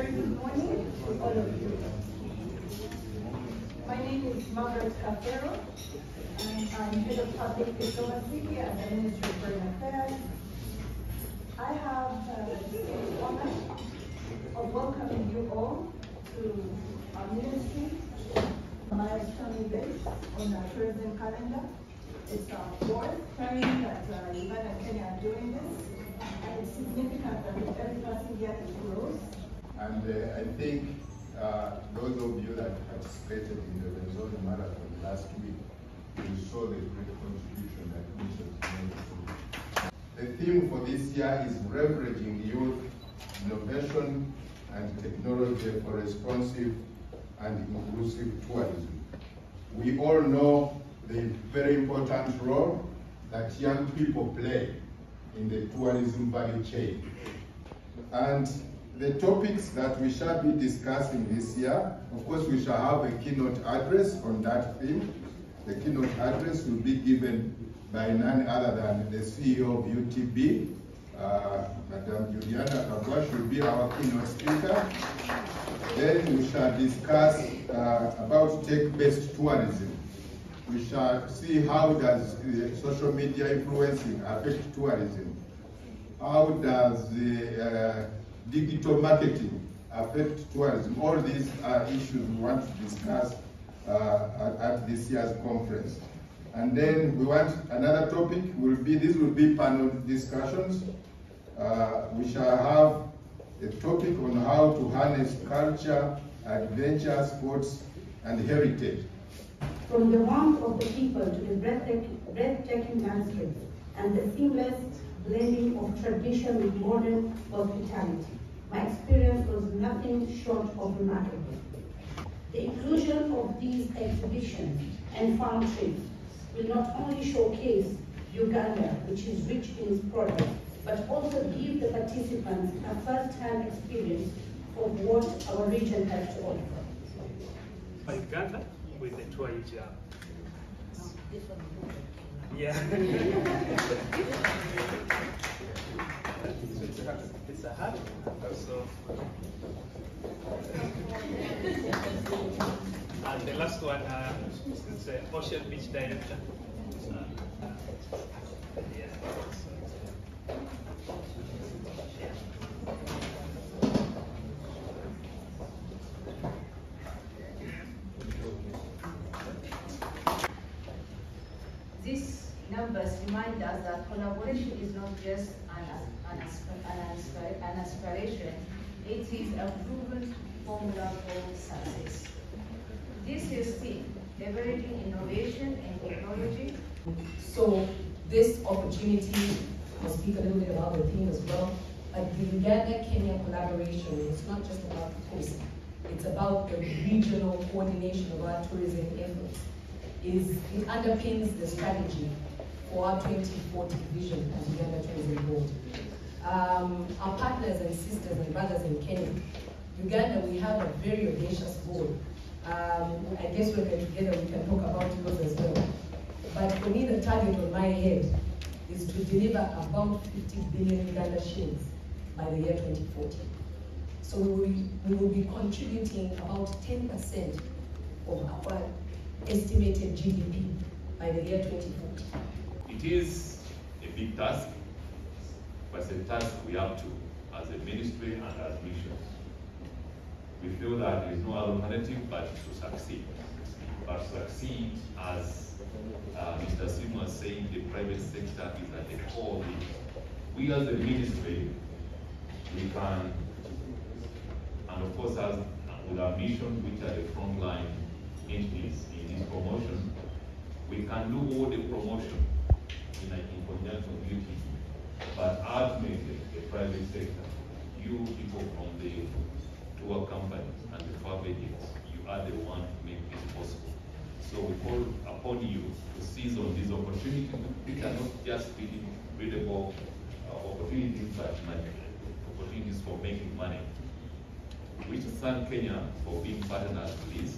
very good morning to all of you. My name is Margaret Cafero, and I'm Head of Public Diplomacy at the Ministry of Foreign Affairs. I have the honor of welcoming you all to our ministry, milestone event on our tourism calendar. It's our fourth time that Uganda and Kenya are doing this, and it's significant that with every passing year it grows. And I think those of you that participated in the Venezuela Marathon last week, you saw the great contribution that Mrs. made. The theme for this year is leveraging youth, innovation, and technology for responsive and inclusive tourism. We all know the very important role that young people play in the tourism value chain. And the topics that we shall be discussing this year, of course, we shall have a keynote address on that theme. The keynote address will be given by none other than the CEO of UTB, Madam Juliana Kagwa will be our keynote speaker. Then we shall discuss about tech-based tourism. We shall see how does social media influencing affect tourism. How does the digital marketing affect tourism? All these are issues we want to discuss at this year's conference. And then we want another topic these will be panel discussions. We shall have a topic on how to harness culture, adventure, sports, and heritage. From the warmth of the people to the breathtaking landscapes and the seamless blending of tradition with modern hospitality, my experience was nothing short of remarkable. The inclusion of these exhibitions and farm trips will not only showcase Uganda, which is rich in its products, but also give the participants a first-hand experience of what our region has to offer. Uganda with the tour each year. Yeah. It's a hat. So, and the last one is Ocean Beach Director. Yeah. These numbers remind us that collaboration is not just an aspiration, it is a proven formula for success. This is theme, leveraging innovation and technology. So this opportunity, I'll speak a little bit about the theme as well, but the Uganda-Kenya collaboration is not just about tourism, it's about the regional coordination of our tourism efforts. It underpins the strategy for our 2040 vision as Uganda Tourism Board. Our partners and sisters and brothers in Kenya, Uganda, we have a very audacious goal. I guess when we're together we can talk about yours as well. But for me, the target on my head is to deliver about 50 billion Uganda shillings by the year 2040. So we will be contributing about 10% of our estimated GDP by the year 2040. It is a big task, but it's a task we have to, as a ministry and as missions. We feel that there is no other alternative but to succeed. But to succeed, as Mr. Sim was saying, the private sector is at the core of it. We as a ministry, we can, and of course as with our mission, which are the frontline entities in this promotion, we can do all the promotion in conjunction with UTB. But ultimately, the private sector, you people from the tour companies and the travel agents, you are the one to make this possible. So we call upon you to seize on these opportunities, which are not just readable opportunities, but opportunities for making money. We should thank Kenya for being partners to this.